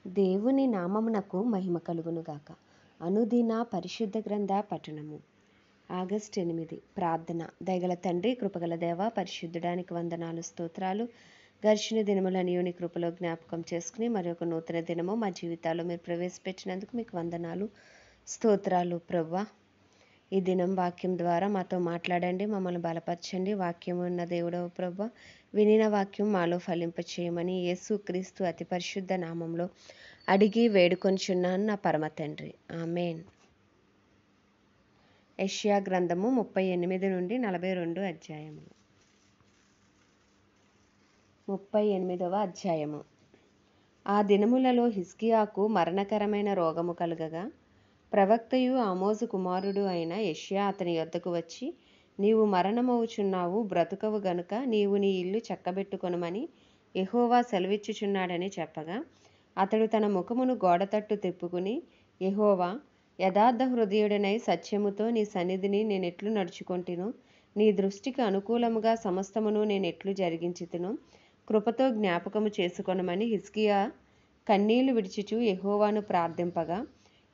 దేవుని నామమునకు మహిమ కలుగునుగాక. అనుదిన పరిశుద్ధ గ్రంథ పఠనము. ఆగస్టు 8. ప్రార్థన. దయగల తండ్రి, కృపగల దేవ, పరిశుద్ధుడానికి వందనాలు, స్తోత్రాలు. గడిచిన దినములనియు నీ కృపలో జ్ఞాపకం చేసుకుని మరొక నూతన దినము మా జీవితాల్లో మీరు ప్రవేశపెట్టినందుకు మీకు వందనాలు, స్తోత్రాలు. ప్రవ్వా, ఈ దినం వాక్యం ద్వారా మాతో మాట్లాడండి, మమ్మల్ని బలపరచండి. వాక్యం ఉన్న దేవుడవు ప్రవ్వా, వినిన వాక్యం మాలో ఫలింపచేయమని యేసుక్రీస్తు అతి పరిశుద్ధ నామంలో అడిగి వేడుకొంచున్నాను నా పరమ తండ్రి, ఆమేన్. యెషయా గ్రంథము 38 నుండి 42 అధ్యాయములు. 38వ అధ్యాయము. ఆ దినములలో హిజ్కియాకు మరణకరమైన రోగము కలుగగా, ప్రవక్తయు ఆమోజు కుమారుడు అయిన యెషయా అతని యొద్దకు వచ్చి, నీవు మరణమవుచున్నావు, బ్రతుకవు గనుక నీవు నీ ఇల్లు చక్కబెట్టుకొనుమని యెహోవా సెలవిచ్చుచున్నాడని చెప్పగా, అతడు తన ముఖమును గోడతట్టు తిప్పుకుని, యెహోవా, యథార్థ హృదయుడనై సత్యముతో నీ సన్నిధిని నేనెట్లు నడుచుకొంటినో, నీ దృష్టికి అనుకూలముగా సమస్తమును నేనెట్లు జరిగించితినో కృపతో జ్ఞాపకము చేసుకొనమని హిజ్కియా కన్నీళ్లు విడిచుచు యెహోవాను ప్రార్థింపగా,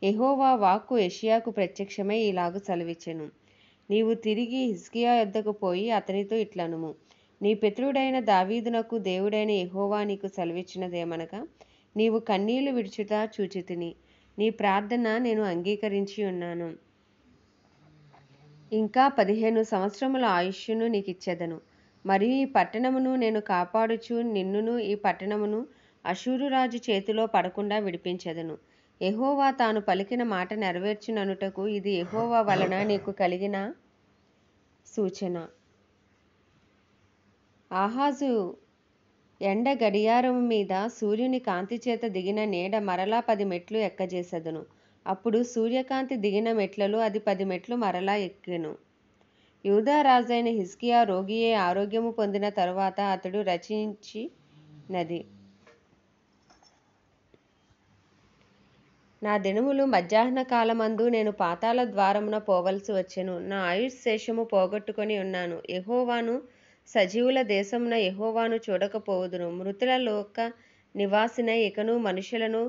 యెహోవా వాక్కు యెషయాకు ప్రత్యక్షమై ఇలాగు సెలవిచ్చెను. నీవు తిరిగి హిజ్కియా యొద్దకు పోయి అతనితో ఇట్లనుము, నీ పితరుడైన దావీదునకు దేవుడైన యెహోవా నీకు సెలవిచ్చినదేమనగా, నీవు కన్నీళ్లు విడుచుట చూచితిని, నీ ప్రార్థన నేను అంగీకరించి ఉన్నాను. ఇంకా 15 సంవత్సరముల ఆయుష్షును నీకిచ్చెదను. మరియు ఈ పట్టణమును నేను కాపాడుచు నిన్నును ఈ పట్టణమును అష్షూరురాజు చేతిలో పడకుండా విడిపించెదను. యెహోవా తాను పలికిన మాట నెరవేర్చుననుటకు ఇది యెహోవా వలన నీకు కలిగిన సూచన. ఆహాజు ఎండ గడియారము మీద సూర్యుని కాంతి చేత దిగిన నీడ మరలా 10 మెట్లు ఎక్కజేసెదను. అప్పుడు సూర్యకాంతి దిగిన మెట్లలో అది 10 మెట్లు మరలా ఎక్కెను. యూదా రాజైన హిజ్కియా రోగియే ఆరోగ్యము పొందిన తరువాత అతడు రచించినది. నా దినములు మధ్యాహ్న కాలమందు నేను పాతాళ ద్వారమున పోవలసి వచ్చెను. నా ఆయుష్ శేషము పోగొట్టుకొని ఉన్నాను. యెహోవాను, సజీవుల దేశమున యెహోవాను చూడకపోవుదును. మృతుల లోక నివాసినై ఇకను మనుషులను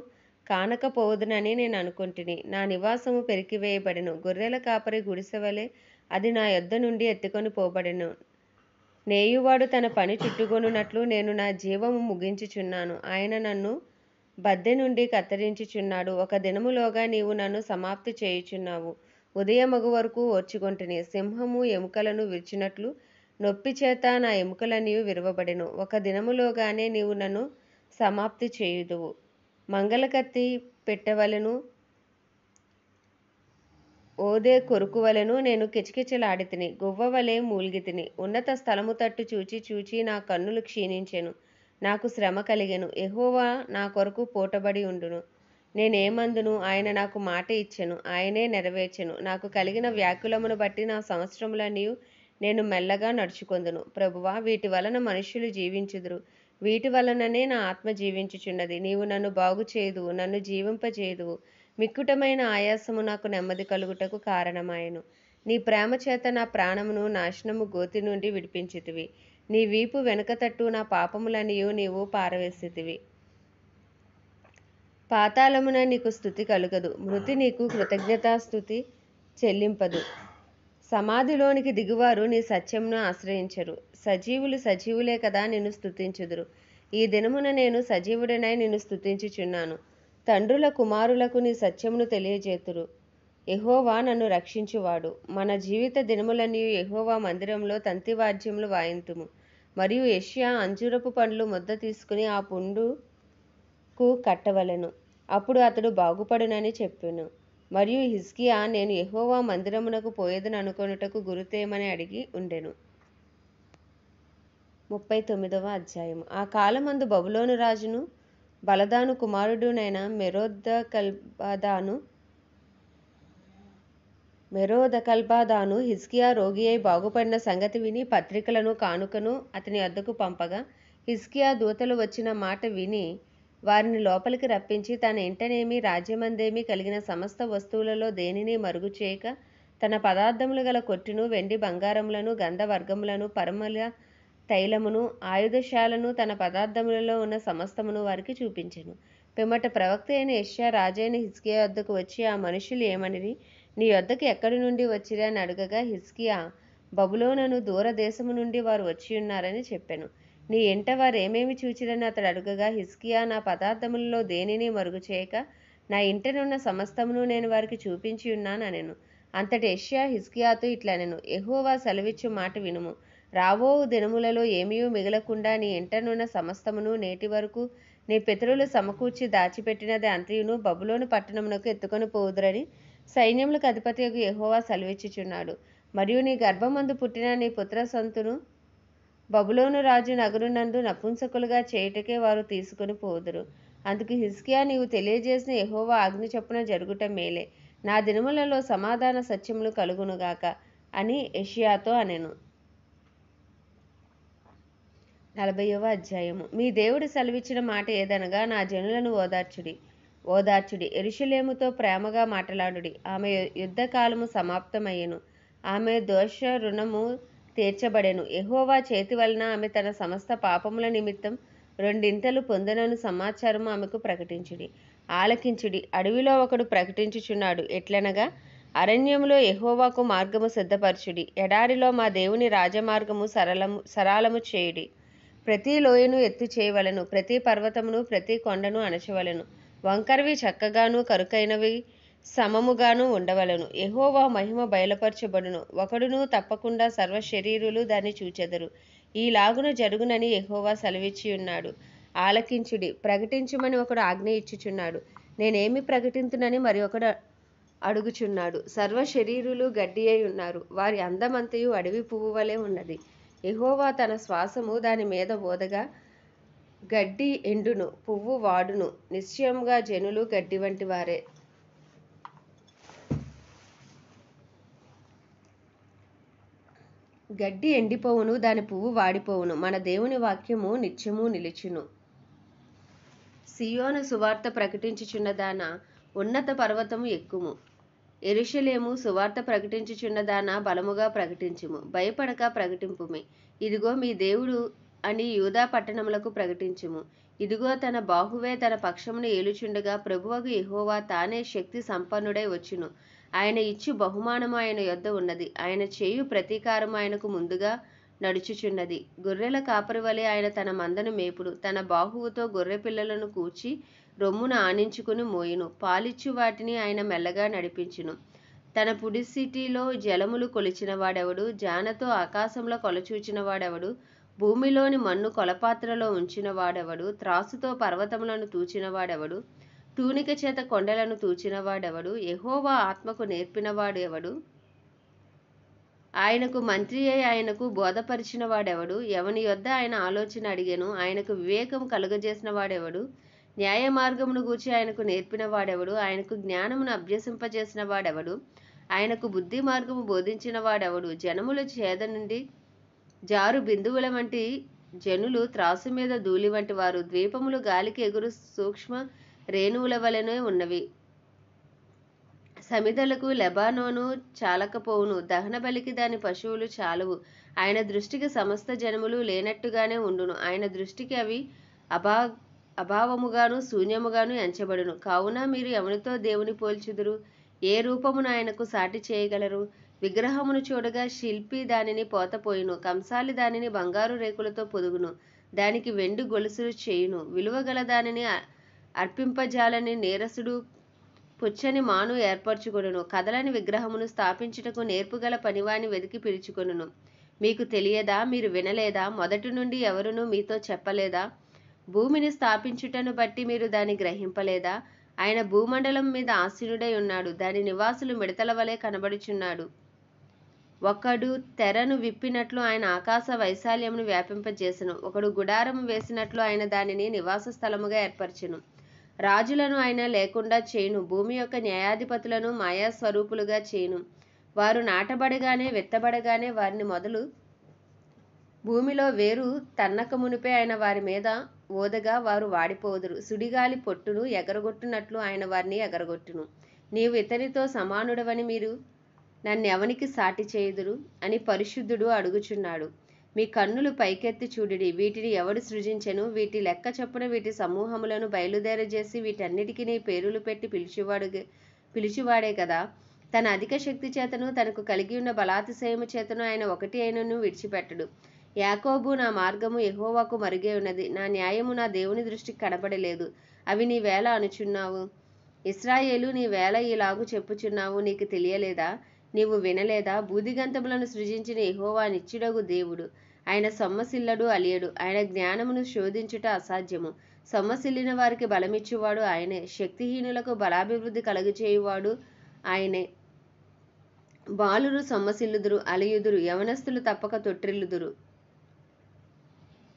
కానకపోవుదునని నేను అనుకొంటిని. నా నివాసము పెరికివేయబడెను. గొర్రెల కాపరి గుడిసెవలె అది నా యొద్ద నుండి ఎత్తుకొని పోబడెను. నేయువాడు తన పని చుట్టుకొనున్నట్లు నేను నా జీవము ముగించుచున్నాను. ఆయన నన్ను బద్దె నుండి కత్తిరించుచున్నాడు. ఒక దినములోగా నీవు నన్ను సమాప్తి చేయుచున్నావు. ఉదయమగు వరకు ఓర్చుకొంటిని. సింహము ఎముకలను విరిచినట్లు నొప్పి చేత నా ఎముకలన్నీ విరవబడెను. ఒక దినములోగానే నీవు నన్ను సమాప్తి చేయుదువు. మంగళకత్తి పెట్టెవలెను, ఓదే కొరుకువలెను నేను కిచకిచలాడితిని. గువ్వవలె మూల్గితిని. ఉన్నత స్థలము తట్టు చూచి చూచి నా కన్నులు క్షీణించెను. నాకు శ్రమ కలిగెను. యెహోవా నా కొరకు పూటబడి ఉండును. నేనేమందును? ఆయన నాకు మాట ఇచ్చెను, ఆయనే నెరవేర్చెను. నాకు కలిగిన వ్యాకులమును బట్టి నా సంవత్సరములన్నీ నేను మెల్లగా నడుచుకొందును. ప్రభువా, వీటి వలన మనుష్యులు జీవించుదురు. వీటి వలననే నా ఆత్మ జీవించుచున్నది. నీవు నన్ను బాగు చేయుదువు, నన్ను జీవింపజేయుదువు. మిక్కుటమైన ఆయాసము నాకు నెమ్మది కలుగుటకు కారణమాయెను. నీ ప్రేమ చేత నా ప్రాణమును నాశనము గోతి నుండి విడిపించితివి. నీ వీపు వెనుక తట్టు నా పాపములనియు నీవు పారవేసితివి. పాతాళమున నీకు స్తుతి కలుగదు. మృతి నీకు కృతజ్ఞతాస్తుతి చెల్లింపదు. సమాధిలోనికి దిగువారు నీ సత్యమును ఆశ్రయించరు. సజీవులు సజీవులే కదా నిన్ను స్తుతించుదురు. ఈ దినమున నేను సజీవుడనై నిన్ను స్తుతించుచున్నాను. తండ్రుల కుమారులకు నీ సత్యమును తెలియజేతురు. యెహోవా నన్ను రక్షించువాడు. మన జీవిత దినములన్నీ యెహోవా మందిరంలో తంతివాద్యములు వాయింతుము. మరియు యెషయా అంజూరపు పండ్లు ముద్ద తీసుకుని ఆ పుండుకు కట్టవలెను. అప్పుడు అతడు బాగుపడునని చెప్పెను. మరియు హిజ్కియా, నేను యెహోవా మందిరమునకు పోయేదననుకొనుటకు గురుతేమని అడిగి ఉండెను. 39వ అధ్యాయము. ఆ కాలమందు బబులోను రాజును బలదాను కుమారుడునైన మెరోదకల్బాదాను హిజ్కియా రోగి అయి బాగుపడిన సంగతి విని పత్రికలను కానుకను అతని వద్దకు పంపగా, హిజ్కియా దూతలు వచ్చిన మాట విని వారిని లోపలికి రప్పించి, తన ఇంటనేమి రాజ్యమందేమి కలిగిన సమస్త వస్తువులలో దేనిని మరుగు చేయక తన పదార్థములు గల కొట్టును, వెండి బంగారములను, గంధవర్గములను, పరిమళ తైలమును, ఆయుధశాలను, తన పదార్థములలో ఉన్న సమస్తమును వారికి చూపించెను. పిమ్మట ప్రవక్త అయిన యెషయా రాజైన హిజ్కియా వద్దకు వచ్చి, ఆ మనుషులు ఏమనిరి? నీ వద్దకు ఎక్కడి నుండి వచ్చిరి అని అడుగగా, హిజ్కియా, బబులోనను దూర దేశము నుండి వారు వచ్చియున్నారని చెప్పెను. నీ ఇంట వారేమేమి చూచిరని అతడు అడుగగా, హిజ్కియా, నా పదార్థములలో దేనిని మరుగు చేయక నా ఇంటనున్న సమస్తమును నేను వారికి చూపించి ఉన్నాను అనెను. అంతటి యెషయా హిజ్కియాతో ఇట్లనెను, యెహోవా సెలవిచ్చు మాట వినుము. రాబోవు దినములలో ఏమీయూ మిగలకుండా నీ ఇంటనున్న సమస్తమును నేటి వరకు నీ పితరులు సమకూర్చి దాచిపెట్టినది అంతయును బబులోను పట్టణమునకు ఎత్తుకొని పోవుదురని సైన్యములకు అధిపతియగు యెహోవా సెలవిచ్చుచున్నాడు. మరియు నీ గర్భమందు పుట్టిన నీ పుత్ర సంతును బబులోను రాజు నగరునందు నపుంసకులుగా చేయుటకే వారు తీసుకొని పోవుదురు. అందుకు హిజ్కియా, నీవు తెలియజేసిన యెహోవా ఆజ్ఞ చొప్పున జరుగుట మేలే. నా దినములలో సమాధాన సత్యములు కలుగునుగాక అని యెషయాతో అనెను. 40వ అధ్యాయము. మీ దేవుడు సెలవిచ్చిన మాట ఏదనగా, నా జనులను ఓదార్చుడి, యెరూషలేముతో ప్రేమగా మాటలాడుడి. ఆమె యుద్ధకాలము సమాప్తమయ్యెను, ఆమె దోష రుణము తీర్చబడెను. యెహోవా చేతి వలన ఆమె తన సమస్త పాపముల నిమిత్తం రెండింతలు పొందెనను సమాచారము ఆమెకు ప్రకటించుడి. ఆలకించుడి, అడవిలో ఒకడు ప్రకటించుచున్నాడు. ఎట్లనగా, అరణ్యములో యెహోవాకు మార్గము సిద్ధపరచుడి, ఎడారిలో మా దేవుని రాజమార్గము సరాలము చేయుడి. ప్రతి లోయను ఎత్తు చేయవలెను, ప్రతి పర్వతమును ప్రతి కొండను అణచవలెను. వంకరవి చక్కగాను కరుకైనవి సమముగాను ఉండవలెను. యెహోవా మహిమ బయలుపరచబడును, ఒకడును తప్పకుండా సర్వ శరీరులు దాన్ని చూచెదరు. ఈలాగున జరుగునని యెహోవా సెలవిచ్చి ఉన్నాడు. ఆలకించుడి, ప్రకటించుమని ఒకడు ఆజ్ఞ ఇచ్చుచున్నాడు. నేనేమి ప్రకటింతునని మరి ఒకడు అడుగుచున్నాడు. సర్వ శరీరులు గడ్డి అయి ఉన్నారు, వారి అందమంతయు అడవి పువ్వు వలె ఉన్నది. యెహోవా తన శ్వాసము దాని మీద ఊదగా గడ్డి ఎండును, పువ్వు వాడును. నిశ్చయముగా జనులు గడ్డి వంటి వారే. గడ్డి ఎండిపోవును, దాని పువ్వు వాడిపోవును, మన దేవుని వాక్యము నిత్యము నిలుచును. సియోను సువార్త ప్రకటించుచున్నదానా, ఉన్నత పర్వతము ఎక్కుము. యెరూషలేము సువార్త ప్రకటించుచున్నదానా, బలముగా ప్రకటించుము, భయపడక ప్రకటింపుమి. ఇదిగో మీ దేవుడు అని యూదా పట్టణములకు ప్రకటించుము. ఇదిగో తన బాహువే తన పక్షమును ఏలుచుండగా ప్రభువగు యెహోవా తానే శక్తి సంపన్నుడై వచ్చును. ఆయన ఇచ్చు బహుమానము ఆయన యొద్ద ఉన్నది, ఆయన చేయు ప్రతీకారము ఆయనకు ముందుగా నడుచుచున్నది. గొర్రెల కాపరి వలె ఆయన తన మందను మేపుడు, తన బాహువుతో గొర్రె పిల్లలను కూర్చి రొమ్మున ఆనించుకుని మోయును. పాలిచ్చు వాటిని ఆయన మెల్లగా నడిపించును. తన పుడిసిటిలో జలములు కొలిచిన వాడెవడు? జానతో ఆకాశంలో కొలచూచిన వాడెవడు? భూమిలోని మన్ను కొలపాత్రలో ఉంచిన వాడెవడు? త్రాసుతో పర్వతములను తూచిన వాడెవడు? తూనిక చేత కొండలను తూచిన వాడెవడు? యెహోవా ఆత్మకు నేర్పినవాడు ఎవడు? ఆయనకు మంత్రి అయి ఆయనకు బోధపరిచిన వాడెవడు? ఎవని యొద్ద ఆయన ఆలోచన అడిగెను? ఆయనకు వివేకము కలుగజేసిన వాడెవడు? న్యాయ మార్గమును గూర్చి ఆయనకు నేర్పిన వాడెవడు? ఆయనకు జ్ఞానమును అభ్యసింపజేసిన వాడెవడు? ఆయనకు బుద్ధి మార్గము బోధించిన వాడెవడు? జనముల చేద నుండి జారు బిందువుల వంటి జనులు త్రాసు మీద ధూళి వంటి వారు. ద్వీపములు గాలికి ఎగురు సూక్ష్మ రేణువుల వలెనే ఉన్నవి. సమిధలకు లెబానోను చాలకపోవును, దహన బలికి దాని పశువులు చాలవు. ఆయన దృష్టికి సమస్త జనములు లేనట్టుగానే ఉండును, ఆయన దృష్టికి అవి అభావముగాను శూన్యముగాను ఎంచబడును. కావున మీరు ఎవనితో దేవుని పోల్చుదురు? ఏ రూపమును ఆయనకు సాటి చేయగలరు? విగ్రహమును చూడగా శిల్పి దానిని పోతపోయును, కంసాలి దానిని బంగారు రేకులతో పొదుగును, దానికి వెండి గొలుసులు చేయును. విలువగల దానిని అర్పింపజాలని నీరసుడు పుచ్చని మాను ఏర్పరచుకొనును. కదలని విగ్రహమును స్థాపించుటకు నేర్పుగల పనివాని వెతికి పిలుచుకొనును. మీకు తెలియదా? మీరు వినలేదా? మొదటి నుండి ఎవరునూ మీతో చెప్పలేదా? భూమిని స్థాపించుటను బట్టి మీరు దాన్ని గ్రహింపలేదా? ఆయన భూమండలం మీద ఆసీనుడై ఉన్నాడు, దాని నివాసులు మిడతల వలె కనబడుచున్నాడు. ఒకడు తెరను విప్పినట్లు ఆయన ఆకాశ వైశాల్యమును వ్యాపింపజేసెను. ఒకడు గుడారము వేసినట్లు ఆయన దానిని నివాస స్థలముగా ఏర్పరచెను. రాజులను ఆయన లేకుండా చేయును, భూమి యొక్క న్యాయాధిపతులను మాయాస్వరూపులుగా చేయును. వారు నాటబడగానే విత్తబడగానే వారిని మొదలు భూమిలో వేరు తన్నక మునిపే ఆయన వారి మీద ఊదగా వారు వాడిపోదురు. సుడిగాలి పొట్టును ఎగరగొట్టునట్లు ఆయన వారిని ఎగరగొట్టును. నీవు ఇతనితో సమానుడవని మీరు నన్నెవనికి సాటి చేయుదురు అని పరిశుద్ధుడు అడుగుచున్నాడు. మీ కన్నులు పైకెత్తి చూడుడి. వీటిని ఎవడు సృజించెను? వీటి లెక్క చొప్పున వీటి సమూహములను బయలుదేరజేసి వీటన్నిటికీ నీ పేరులు పెట్టి పిలిచివాడే కదా. తన అధిక శక్తి చేతను తనకు కలిగి ఉన్న బలాతిశయము చేతను ఆయన ఒకటి అయినను విడిచిపెట్టడు. యాకోబు, నా మార్గము యెహోవాకు మరుగే ఉన్నది, నా న్యాయము నా దేవుని దృష్టికి కనబడలేదు. అవి నీ వేళ అనుచున్నావు. ఇశ్రాయేలు, నీ వేళ ఈలాగు చెప్పుచున్నావు. నీకు తెలియలేదా? నీవు వినలేదా? బూదిగంతములను సృజించిన యెహోవా నిత్యుడగు దేవుడు. ఆయన సొమ్మసిల్లడు, అలియడు. ఆయన జ్ఞానమును శోధించుట అసాధ్యము. సొమ్మసిల్లిన వారికి బలమిచ్చువాడు ఆయనే. శక్తిహీనులకు బలాభివృద్ధి కలుగచేయువాడు ఆయనే. బాలురు సొమ్మసిల్లుదురు, అలియుదురు. యవనస్తులు తప్పక తొట్రిల్లుదురు.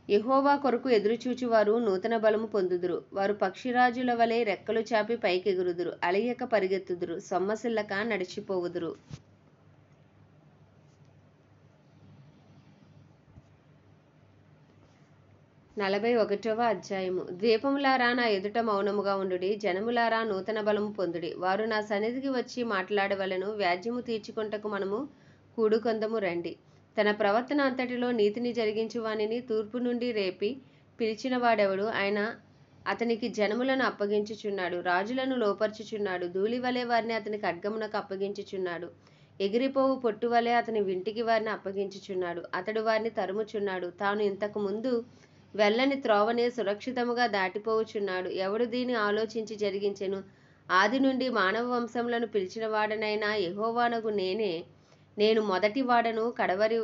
యెహోవా కొరకు ఎదురుచూచువారు నూతన బలము పొందుదురు. వారు పక్షిరాజుల వలె రెక్కలు చాపి పైకెగురుదురు. అలియక పరిగెత్తుదురు, సొమ్మసిల్లక నడిచిపోవుదురు. 41వ అధ్యాయము. ద్వీపములారా, నా ఎదుట మౌనముగా ఉండుడి. జనములారా, నూతన బలము పొందుడి. వారు నా సన్నిధికి వచ్చి మాట్లాడవలెను. వ్యాజ్యము తీర్చుకొనుటకు మనము కూడుకొందము రండి. తన ప్రవర్తన అంతటిలో నీతిని జరిగించు వానిని తూర్పు నుండి రేపి పిలిచిన వాడెవడు? ఆయన అతనికి జనములను అప్పగించుచున్నాడు, రాజులను లోపర్చుచున్నాడు. ధూళివలే వారిని అతని ఖడ్గమునకు అప్పగించుచున్నాడు. ఎగిరిపోవు పొట్టు వలె అతని వింటికి వారిని అప్పగించుచున్నాడు. అతడు వారిని తరుముచున్నాడు. తాను ఇంతకు ముందు వెళ్ళని త్రోవనే సురక్షితముగా దాటిపోవుచున్నాడు. ఎవడు దీన్ని ఆలోచించి జరిగించెను? ఆది నుండి మానవ వంశములను పిలిచిన వాడనైనా యెహోవానగు నేనే. నేను మొదటి వాడను, కడవరి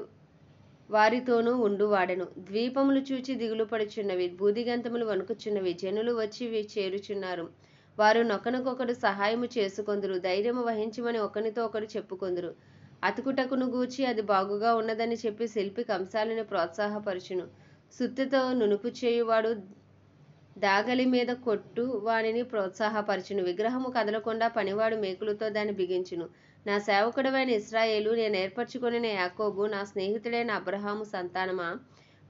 వారితోనూ ఉండువాడను. ద్వీపములు చూచి దిగులు పడుచున్నవి, బూదిగంతములు వణుకుచున్నవి. జనులు వచ్చి చేరుచున్నారు. వారు నొకనకొకడు సహాయము చేసుకొందురు. ధైర్యము వహించమని ఒకనితో ఒకడు చెప్పుకొందురు. అతుకుటకును గూర్చి అది బాగుగా ఉన్నదని చెప్పి శిల్పి కంసాలిని ప్రోత్సాహపరచును. సుత్తెతో నునుపు చేయువాడు దాగలి మీద కొట్టు వానిని ప్రోత్సాహపరచును. విగ్రహము కదలకుండా పనివాడు మేకులతో దాన్ని బిగించును. నా సేవకుడవైన ఇశ్రాయేలు, నేను ఏర్పరచుకొనిన యాకోబు, నా స్నేహితుడైన అబ్రహాము సంతానమా,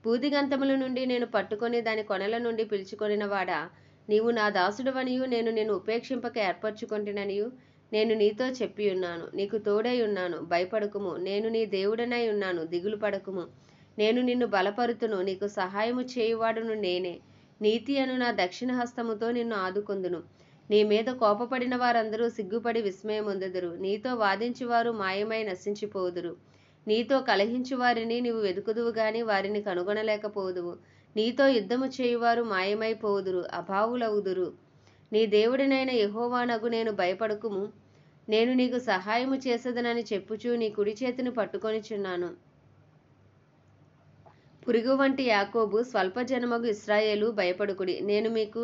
బూదిగంతముల నుండి నేను పట్టుకొని దాని కొనల నుండి పిలుచుకొనిన వాడా, నీవు నా దాసుడవనియు నేను నిన్ను ఉపేక్షింపక ఏర్పరచుకొంటిననియు నేను నీతో చెప్పియున్నాను. నీకు తోడై ఉన్నాను, భయపడకుము. నేను నీ దేవుడనై ఉన్నాను, దిగులు పడకుము. నేను నిన్ను బలపరుతును, నీకు సహాయము చేయువాడును నేనే. నీతి అను నా దక్షిణ హస్తముతో నిన్ను ఆదుకొందును. నీ మీద కోపపడిన వారందరూ సిగ్గుపడి విస్మయమొందెదరు. నీతో వాదించువారు మాయమై నశించిపోదురు. నీతో కలహించు వారిని నీవు వెదుకుదువు గాని వారిని కనుగొనలేకపోదువు. నీతో యుద్ధము చేయువారు మాయమైపోవుదురు, అభావులవుదురు. నీ దేవుడినైన యెహోవానగు నేను భయపడకుము. నేను నీకు సహాయము చేసేదనని చెప్పుచూ నీ కుడి చేతిని పట్టుకొనిచున్నాను. పురుగు వంటి యాకోబు, స్వల్పజనమగు ఇశ్రాయేలు, భయపడుకుడి. నేను మీకు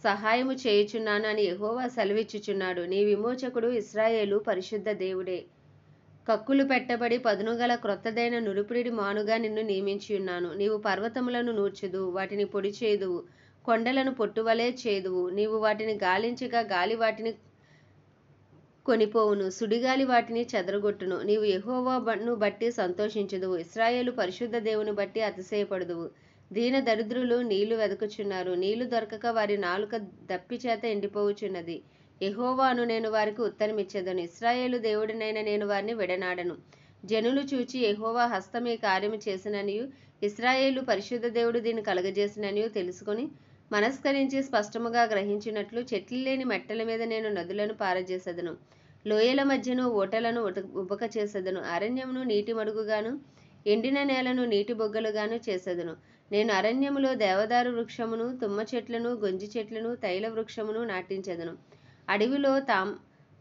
సహాయము చేయుచున్నాను అని యెహోవా సెలవిచ్చుచున్నాడు. నీ విమోచకుడు ఇశ్రాయేలు పరిశుద్ధ దేవుడే. కక్కులు పెట్టబడి పదునుగల క్రొత్తదైన నురుపుడి మానుగా నిన్ను నియమించియున్నాను. నీవు పర్వతములను నూర్చుదువు, వాటిని పొడి చేదువు, కొండలను పొట్టువలే చేదువు. నీవు వాటిని గాలించగా గాలి వాటిని కొనిపోవును, సుడిగాలి వాటిని చెదరగొట్టును. నీవు యెహోవాను బట్టి సంతోషించుదువు, ఇశ్రాయేలు పరిశుద్ధ దేవుని బట్టి అతిశయపడుదువు. దీన దరిద్రులు నీళ్లు వెదకుచున్నారు, నీళ్లు దొరకక వారి నాలుక దప్పిచేత ఎండిపోవుచున్నది. యెహోవాను నేను వారికి ఉత్తరమిచ్చేదను, ఇశ్రాయేలు దేవుడినైన నేను వారిని విడనాడను. జనులు చూచి యెహోవా హస్తం ఈ కార్యము చేసిననియు, ఇశ్రాయేలు పరిశుద్ధ దేవుడు దీన్ని కలగజేసిననియు తెలుసుకొని మనస్కరించి స్పష్టముగా గ్రహించినట్లు చెట్లు లేని మెట్టల మీద నేను నదులను పారజేసెదను, లోయల మధ్యను ఓటలను ఉబక చేసెదను. అరణ్యమును నీటి మడుగుగాను, ఎండిన నేలను నీటి బొగ్గలుగాను చేసెదను. నేను అరణ్యములో దేవదారు వృక్షమును, తుమ్మ చెట్లను, గొంజి చెట్లను, తైల వృక్షమును నాటించెదను. అడవిలో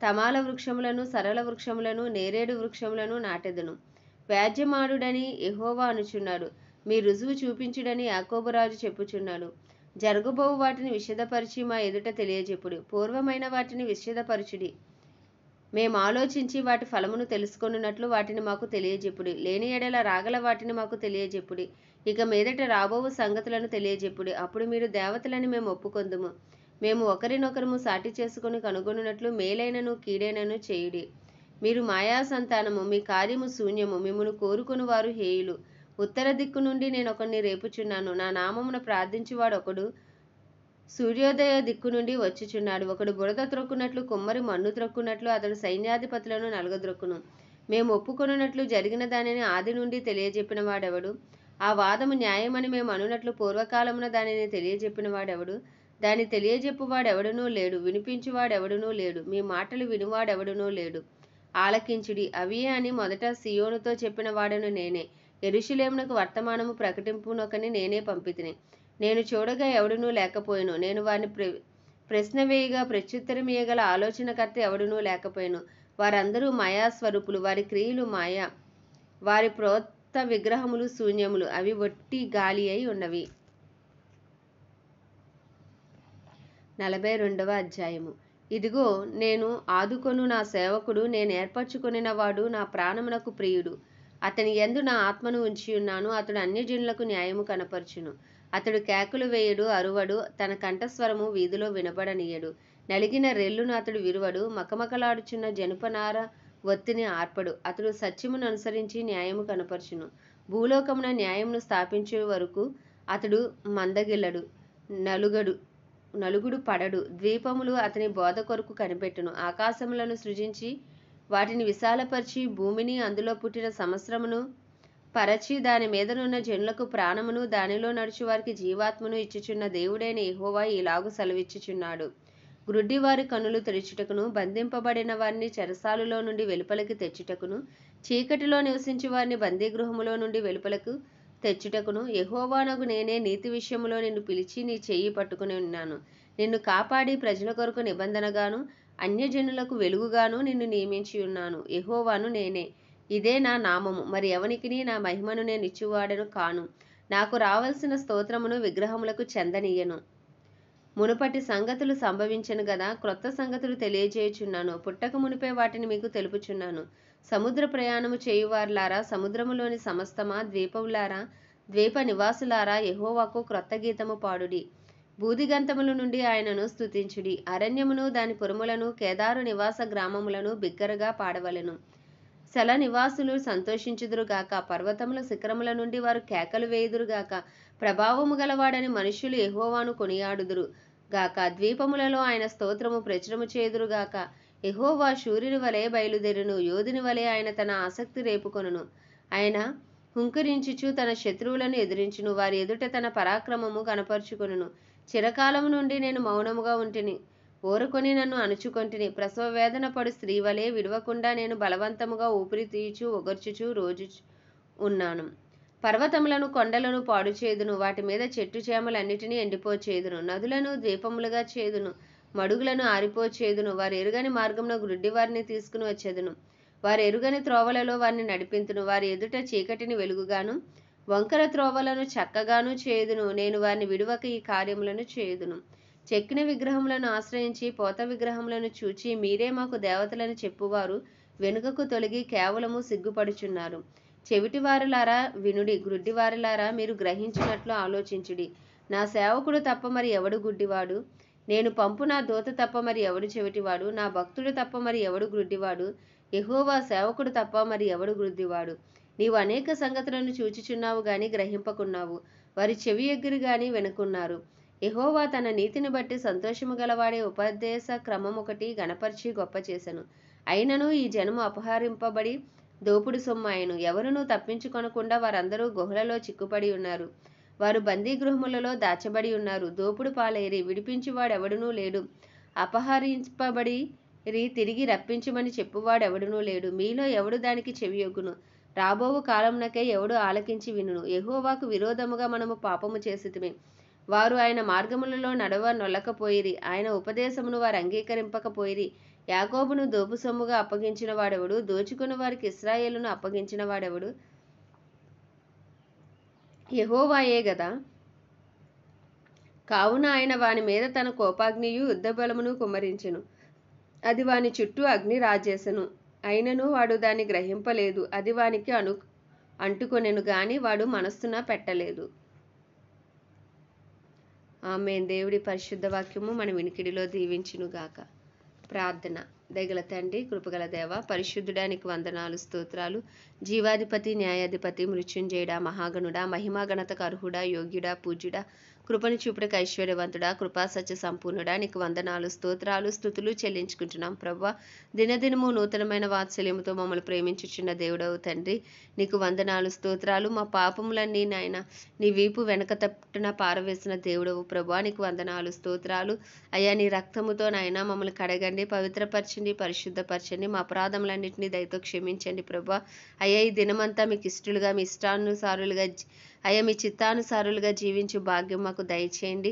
తమాల వృక్షములను, సరళ వృక్షములను, నేరేడు వృక్షములను నాటెదను. వ్యాజ్యమాడుడని యెహోవా అనుచున్నాడు, మీ రుజువు చూపించుడని యాకోబురాజు చెప్పుచున్నాడు. జరగబోవు వాటిని విషదపరిచి మా ఎదుట తెలియజెప్పుడి. పూర్వమైన వాటిని విషదపరచుడి. మేము ఆలోచించి వాటి ఫలమును తెలుసుకొనున్నట్లు వాటిని మాకు తెలియజెప్పుడి. లేని ఎడల రాగల వాటిని మాకు తెలియజెప్పుడి. ఇక మీదట రాబోవు సంగతులను తెలియజెప్పుడి. అప్పుడు మీరు దేవతలని మేము ఒప్పుకొందుము. మేము ఒకరినొకరము సాటి చేసుకుని కనుగొనున్నట్లు మేలైనను కీడైనను చేయుడి. మీరు మాయా సంతానము, మీ కార్యము శూన్యము, మిమ్మును కోరుకుని వారు హేయులు. ఉత్తర దిక్కు నుండి నేను ఒకరిని రేపుచున్నాను, నా నామమున ప్రార్థించువాడు ఒకడు సూర్యోదయ దిక్కు నుండి వచ్చుచున్నాడు. ఒకడు బురద త్రొక్కునట్లు, కుమ్మరి మన్ను త్రొక్కునట్లు అతడు సైన్యాధిపతులను నలుగద్రొక్కును. మేము ఒప్పుకొనున్నట్లు జరిగిన దానిని ఆది నుండి తెలియజెప్పిన వాడెవడు? ఆ వాదము న్యాయమని మేము అనునట్లు పూర్వకాలమున దానిని తెలియజెప్పిన వాడెవడు? దాన్ని తెలియజెప్పువాడెవడునూ లేడు, వినిపించువాడెవడునూ లేడు, మీ మాటలు వినువాడెవడునూ లేడు. ఆలకించుడి, అవియే అని మొదట సియోనుతో చెప్పిన వాడను నేనే. యెరూషలేమునకు వర్తమానము ప్రకటింపునొకని నేనే పంపితిని. నేను చూడగా ఎవడునూ లేకపోయెను. నేను వారిని ప్రశ్న వేయగా ప్రత్యుత్తరమియ్యగల ఆలోచనకర్త ఎవడునూ లేకపోయెను. వారందరూ మాయాస్వరూపులు, వారి క్రియలు మాయ, వారి ప్రోక్త విగ్రహములు శూన్యములు, అవి వట్టి గాలి అయి ఉన్నవి. 42వ అధ్యాయము. ఇదిగో నేను ఆదుకొను నా సేవకుడు, నేను ఏర్పరచుకొనిన వాడు, నా ప్రాణమునకు ప్రియుడు. అతని యందు నా ఆత్మను ఉంచియున్నాను. అతడు అన్యజనులకు న్యాయము కనపరచును. అతడు కేకలు వేయడు, అరువడు, తన కంఠస్వరము వీధిలో వినబడనీయడు. నలిగిన రెల్లును అతడు విరువడు, మకమకలాడుచున్న జనుపనార ఒత్తిని ఆర్పడు. అతడు సత్యమును అనుసరించి న్యాయము కనపరచును. భూలోకమున న్యాయమును స్థాపించే వరకు అతడు మందగిల్లడు, నలుగుడు పడడు. ద్వీపములు అతని బోధ కొరకు కనిపెట్టును. ఆకాశములను సృజించి వాటిని విశాలపరిచి, భూమిని అందులో పుట్టిన సమస్రమును పరచి, దాని మీదనున్న జనులకు ప్రాణమును, దానిలో నడుచు వారికి జీవాత్మను ఇచ్చుచున్న దేవుడైన యెహోవా ఇలాగు సెలవిచ్చుచున్నాడు. గ్రుడ్డివారి కన్నులు తెరుచుటకును, బంధింపబడిన వారిని చెరసాలలో నుండి వెలుపలికి తెచ్చుటకును, చీకటిలో నివసించు వారిని బందీగృహములో నుండి వెలుపలకు తెచ్చుటకును యెహోవానగు నేనే నీతి విషయములో నిన్ను పిలిచి నీ చెయ్యి పట్టుకుని ఉన్నాను. నిన్ను కాపాడి ప్రజల కొరకు నిబంధనగాను, అన్యజనులకు వెలుగుగాను నిన్ను నియమించి ఉన్నాను. యెహోవాను నేనే. ఇదే నా నామము. మరి ఎవనికిని నా మహిమను నేను ఇచ్చువాడను కాను. నాకు రావలసిన స్తోత్రమును విగ్రహములకు చెందనీయను. మునుపటి సంగతులు సంభవించెను గదా, క్రొత్త సంగతులు తెలియజేయుచున్నాను. పుట్టక మునిపే వాటిని మీకు తెలుపుచున్నాను. సముద్ర ప్రయాణము చేయువారులారా, సముద్రములోని సమస్తమా, ద్వీపములారా, ద్వీప నివాసులారా, యెహోవాకు క్రొత్త గీతము పాడుడి. బూదిగంతముల నుండి ఆయనను స్తుతించుడి. అరణ్యమును దాని పురములను, కేదారు నివాస గ్రామములను బిగ్గరగా పాడవలెను. శల నివాసులు సంతోషించుదురుగాక. పర్వతముల శిఖరముల నుండి వారు కేకలు వేయుదురుగాక. ప్రభావము గలవాడని మనుష్యులు యెహోవాను కొనియాడుదురు గాక. ద్వీపములలో ఆయన స్తోత్రము ప్రచురము చేయుదురుగాక. యెహోవా శూరుని వలె బయలుదేరును, యోధుని వలె ఆయన తన ఆసక్తి రేపుకొనును. ఆయన హుంకరించుచు తన శత్రువులను ఎదిరించును, వారి ఎదుట తన పరాక్రమము కనపరుచుకొనును. చిరకాలము నుండి నేను మౌనముగా ఉంటిని, ఊరకొని నన్ను అణుచుకొంటిని. ప్రసవ వేదన పడు స్త్రీ వలె విడవకుండా నేను బలవంతముగా ఊపిరి తీయుచు ఒగర్చుచు రోజు ఉన్నాను. పర్వతములను, కొండలను పాడు చేదును, వాటి మీద చెట్టు చేమలన్నిటినీ ఎండిపోచేదును. నదులను ద్వీపములుగా చేదును, మడుగులను ఆరిపోచేదును. వారు ఎరుగని మార్గమున గ్రుడ్డి వారిని తీసుకుని వచ్చేదును. వారు ఎరుగని త్రోవలలో వారిని నడిపింతును. వారి ఎదుట చీకటిని వెలుగుగాను, వంకర త్రోవలను చక్కగాను చేయుదును. నేను వారిని విడువక ఈ కార్యములను చేయుదును. చెక్కిన విగ్రహములను ఆశ్రయించి పోత విగ్రహములను చూచి మీరే మాకు దేవతలని చెప్పువారు వెనుకకు తొలగి కేవలము సిగ్గుపడుచున్నారు. చెవిటివారులారా వినుడి, గ్రుడ్డివారులారా మీరు గ్రహించినట్లు ఆలోచించుడి. నా సేవకుడు తప్ప మరి ఎవడు గుడ్డివాడు? నేను పంపు నా దూత తప్ప మరి ఎవడు చెవిటివాడు? నా భక్తుడు తప్ప మరి ఎవడు గ్రుడ్డివాడు? యెహోవా సేవకుడు తప్ప మరి ఎవడు గ్రుడ్డివాడు? నీవు అనేక సంగతులను చూచుచున్నావు గాని గ్రహింపకున్నావు. వారి చెవి ఎగ్గిరి గాని వినకున్నారు. యెహోవా తన నీతిని బట్టి సంతోషము గలవాడే ఉపదేశ క్రమమొకటి గణపరిచి గొప్ప చేసెను. అయినను ఈ జనము అపహరింపబడి దోపుడు సొమ్మాయను. ఎవరునూ తప్పించుకొనకుండా వారందరూ గుహలలో చిక్కుపడి ఉన్నారు. వారు బందీగృహములలో దాచబడి ఉన్నారు. దోపుడు పాలైరి, విడిపించువాడెవడునూ లేడు. అపహరింపబడి తిరిగి రప్పించమని చెప్పువాడెవడునూ లేడు. మీలో ఎవడు దానికి చెవియొగ్గును? రాబోవు కాలమునకే ఎవడు ఆలకించి వినును? యెహోవాకు విరోధముగా మనము పాపము చేసితిమి. వారు ఆయన మార్గములలో నడవ నొల్లకపోయిరి. ఆయన ఉపదేశమును వారు అంగీకరింపకపోయిరి. యాకోబును దోపు సొమ్ముగా అప్పగించిన వాడెవడు? దోచుకున్న వారికి ఇశ్రాయేలును అప్పగించిన వాడెవడు? యెహోవాయే గదా. కావున ఆయన వాని మీద తన కోపాగ్నియు యుద్ధబలమును కుమ్మరించెను. అది వాని చుట్టూ అగ్ని రాజేసెను. అయినను వాడు దాన్ని గ్రహింపలేదు. అది వానికి అంటుకొనెను గాని వాడు మనస్సున పెట్టలేదు. ఆమేన్. దేవుడి పరిశుద్ధ వాక్యము మన వినికిడిలో దీవించునుగాక. ప్రార్థన. దయగల తండ్రి, కృపగల దేవ, పరిశుద్ధుడానికి వందనాలు, స్తోత్రాలు. జీవాధిపతి, న్యాయాధిపతి, మృత్యుంజయుడా, మహాగణుడా, మహిమాగణతకు అర్హుడా, యోగ్యుడా, పూజ్యుడా, కృపను చూపుటకు ఐశ్వర్యవంతుడా, కృపా సత్య సంపూర్ణుడా, నీకు వందనాలు, స్తోత్రాలు, స్తుతులు చెల్లించుకుంటున్నాం ప్రభా. దినదినము నూతనమైన వాత్సల్యముతో మమ్మల్ని ప్రేమించుచున్న దేవుడవు తండ్రి, నీకు వందనాలు, స్తోత్రాలు. మా పాపములన్నీ నాయన నీ వీపు వెనక తట్టున పారవేసిన దేవుడవు ప్రభా, నీకు వందనాలు, స్తోత్రాలు. అయ్యా, నీ రక్తముతో నాయన మమ్మల్ని కడగండి, పవిత్రపరచండి, పరిశుద్ధపరచండి. మా అపరాధములన్నింటినీ దయతో క్షమించండి ప్రభా. అయ్యా, ఈ దినమంతా మీకు ఇష్టలుగా, మీ ఇష్టానుసారులుగా అయ్యా, మీ చిత్తానుసారులుగా జీవించు భాగ్యం మాకు దయచేయండి.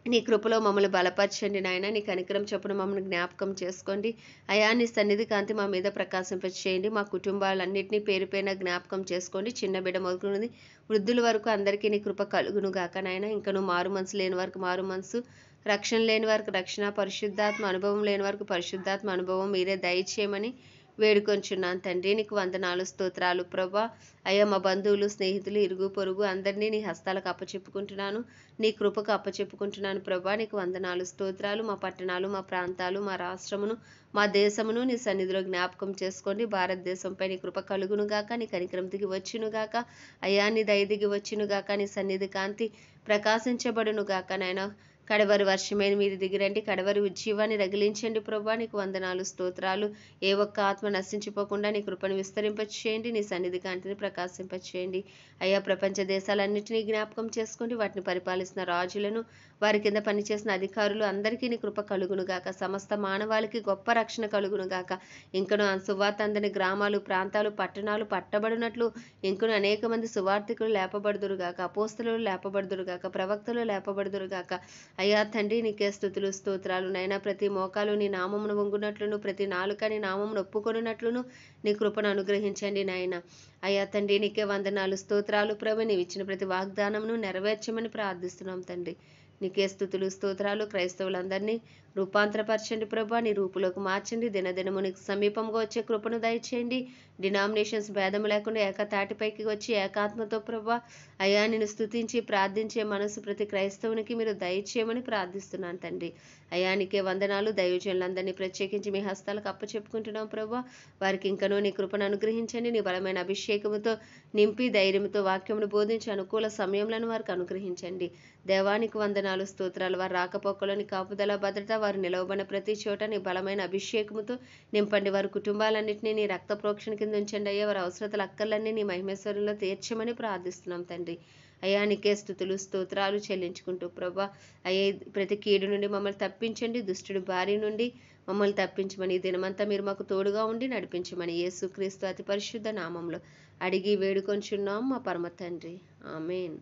నీ కృపలో మమ్మల్ని బలపరచండి నాయన. నీ కనికరం చొప్పున మమ్మల్ని జ్ఞాపకం చేసుకోండి. అయా, నీ సన్నిధి కాంతి మా మీద ప్రకాశింపచేయండి. మా కుటుంబాలన్నింటినీ పేరు పైన జ్ఞాపకం చేసుకోండి. చిన్న బిడ్డ మొదలుకున్నది వృద్ధుల వరకు అందరికీ నీ కృప కలుగును గాక నాయన. ఇంకను మారు మనసు లేని వారికి మారు మనసు, రక్షణ లేని వారికి రక్షణ, పరిశుద్ధాత్మ అనుభవం లేని వారికి పరిశుద్ధాత్మ అనుభవం మీరే దయచేయమని వేడుకొంచున్నాను తండ్రి. నీకు వందనాలు, స్తోత్రాలు ప్రభా. అయ్యా, మా బంధువులు, స్నేహితులు, ఇరుగు పొరుగు అందరినీ నీ హస్తాలకు అప్పచెప్పుకుంటున్నాను, నీ కృపకు అప్పచెప్పుకుంటున్నాను ప్రభా. నీకు వందనాలు, స్తోత్రాలు. మా పట్టణాలు, మా ప్రాంతాలు, మా రాష్ట్రమును, మా దేశమును నీ సన్నిధిలో జ్ఞాపకం చేసుకోండి. భారతదేశంపై నీ కృప కలుగునుగాక, నీ కనికరం దిగి వచ్చునుగాక. అయ్యా, నీ దయ దిగి వచ్చునుగాక, నీ సన్నిధి కాంతి ప్రకాశించబడునుగాక నాయన. కడవరి వర్షమే మీరు దిగిరండి, కడవరి ఉజ్జీవాన్ని రగిలించండి ప్రభా. నీకు వందనాలు, స్తోత్రాలు. ఏ ఒక్క ఆత్మ నశించిపోకుండా నీ కృపను విస్తరింపచేయండి, నీ సన్నిధి కాంతిని ప్రకాశింపచేయండి. అయ్యా, ప్రపంచ దేశాలన్నింటినీ జ్ఞాపకం చేసుకోండి. వాటిని పరిపాలిస్తున్న రాజులను, వారి కింద పనిచేసిన అధికారులు అందరికీ నీ కృప కలుగునుగాక. సమస్త మానవాళికి గొప్ప రక్షణ కలుగునుగాక. ఇంకను ఆ సువార్త అందని గ్రామాలు, ప్రాంతాలు, పట్టణాలు పట్టబడినట్లు ఇంకను అనేక మంది సువార్థికులు లేపబడుదురుగాక, అపోస్తలులు లేపబడుదురుగాక, ప్రవక్తలు లేపబడుదురుగాక. అయ్యా తండ్రి, నీకే స్తుతులు, స్తోత్రాలు నైనా. ప్రతి మోకాలు నీ నామమును వంగునట్లును, ప్రతి నాలుక నీ నామమును ఒప్పుకొనున్నట్లును నీ కృపను అనుగ్రహించండి నాయన. అయ్యా తండ్రి, నీకే వందనాలు, స్తోత్రాలు ప్రభు. నీవు ఇచ్చిన ప్రతి వాగ్దానమును నెరవేర్చమని ప్రార్థిస్తున్నాం తండ్రి. నీకే స్తుతులు, స్తోత్రాలు. క్రైస్తవులందరినీ రూపాంతరపరచండి ప్రభా, నీ రూపులోకి మార్చండి. దినదినము నీకు సమీపంగా వచ్చే కృపను దయచేయండి. డినామినేషన్స్ భేదము లేకుండా ఏకతాటిపైకి వచ్చి ఏకాత్మతో ప్రభా అయ్యా నిన్ను స్తుతించి ప్రార్థించే మనసు ప్రతి క్రైస్తవునికి మీరు దయచేయమని ప్రార్థిస్తున్నాను తండ్రి. అయ్యా, నీకే వందనాలు. దైవజనులందరినీ ప్రత్యేకించి మీ హస్తాలకు అప్పచెప్పుకుంటున్నాం ప్రభా. వారికి ఇంకనూ నీ కృపను అనుగ్రహించండి. నీ బలమైన అభిషేకముతో నింపి ధైర్యంతో వాక్యమును బోధించి అనుకూల సమయంలో వారికి అనుగ్రహించండి. దేవానికి వందనాలు, స్తోత్రాలు. వారి రాకపోకలోని కాపుదల, భద్రత, వారు నిలవబడిన ప్రతి చోట నీ బలమైన అభిషేకముతో నింపండి. వారి కుటుంబాలన్నింటినీ నీ రక్త ప్రోక్షణ కింద ఉంచండి అయ్యా. వారి అవసరతలు అక్కర్లన్నీ నీ మహిమేశ్వరంలో తీర్చమని ప్రార్థిస్తున్నాం తండ్రి. అయ్యా, నీకే స్తుతులు, స్తోత్రాలు చెల్లించుకుంటూ ప్రభా అయ్యే ప్రతి కీడు నుండి మమ్మల్ని తప్పించండి, దుష్టుడి బారి నుండి మమ్మల్ని తప్పించమని, ఈ దినమంతా మీరు మాకు తోడుగా ఉండి నడిపించమని యేసుక్రీస్తు అతి పరిశుద్ధ నామంలో అడిగి వేడుకొంచున్నాం మా పరమ తండ్రి. ఆమేన్.